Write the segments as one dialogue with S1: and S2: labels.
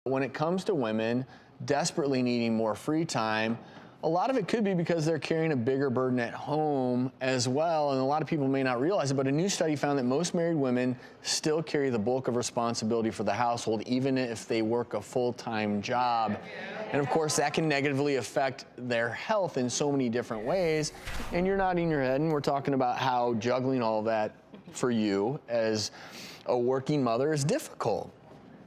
S1: When it comes to women desperately needing more free time, a lot of it could be because they're carrying a bigger burden at home as well, and a lot of people may not realize it, but a new study found that most married women still carry the bulk of responsibility for the household, even if they work a full-time job. And of course, that can negatively affect their health in so many different ways. And you're nodding your head, and we're talking about how juggling all of that for you as a working mother is difficult.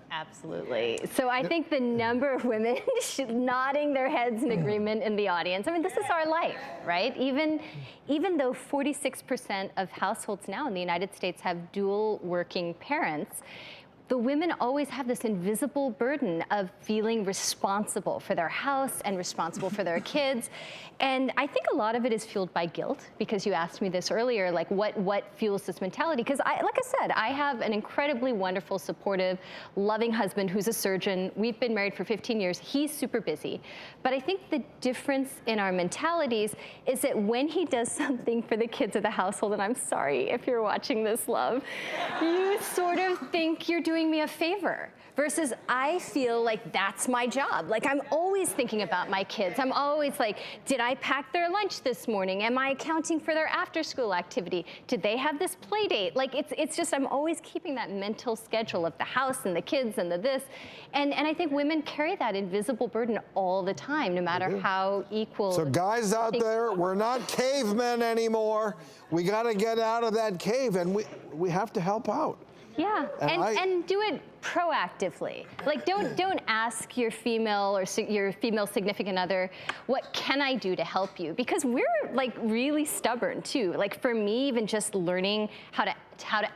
S2: Absolutely. So I think the number of women nodding their heads in agreement in the audience, I mean, this is our life, right? Even though 46% of households now in the United States have dual working parents, the women always have this invisible burden of feeling responsible for their house and responsible for their kids. And I think a lot of it is fueled by guilt, because you asked me this earlier, like what fuels this mentality? Because like I said, I have an incredibly wonderful, supportive, loving husband who's a surgeon. We've been married for 15 years. He's super busy. But I think the difference in our mentalities is that when he does something for the kids of the household, and I'm sorry if you're watching this, love, you sort of think you're doing me a favor, versus I feel like that's my job. Like, I'm always thinking about my kids. I'm always like, did I pack their lunch this morning? Am I accounting for their after-school activity? Did they have this play date? Like, it's just, I'm always keeping that mental schedule of the house and the kids and the this. And I think women carry that invisible burden all the time, no matter how equal.
S3: So guys out there, we're not cavemen anymore. We got to get out of that cave, and we have to help out.
S2: Yeah, and do it proactively. Like, don't ask your female or your female significant other, what can I do to help you? Because we're like really stubborn too. Like, for me, even just learning how to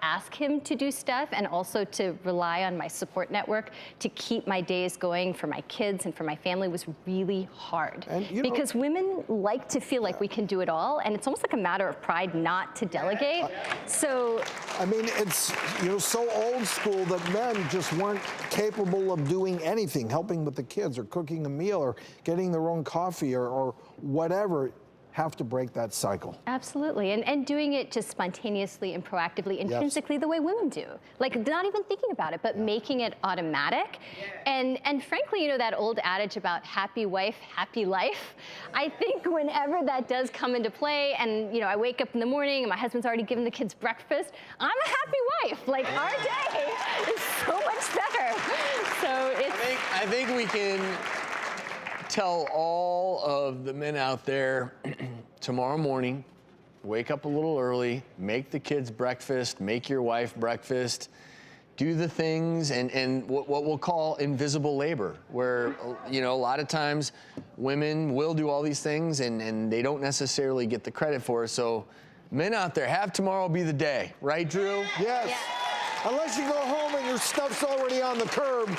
S2: ask him to do stuff, and also to rely on my support network to keep my days going for my kids and for my family, was really hard. Because women like to feel like we can do it all, and it's almost like a matter of pride not to delegate. So
S3: I mean, it's, so old school that men just weren't capable of doing anything, helping with the kids or cooking a meal or getting their own coffee or whatever. Have to break that cycle.
S2: Absolutely, and doing it just spontaneously and proactively, intrinsically, the way women do. Like, not even thinking about it, but making it automatic. And frankly, that old adage about happy wife, happy life, I think whenever that does come into play, and I wake up in the morning and my husband's already given the kids breakfast, I'm a happy wife. Like, our day is so much better. So
S1: I think we can tell all of the men out there, tomorrow morning, wake up a little early, make the kids breakfast, make your wife breakfast, do the things, and what we'll call invisible labor, where, a lot of times women will do all these things and they don't necessarily get the credit for it. So men out there, have tomorrow be the day, right, Drew?
S3: Yes. Unless you go home and your stuff's already on the curb.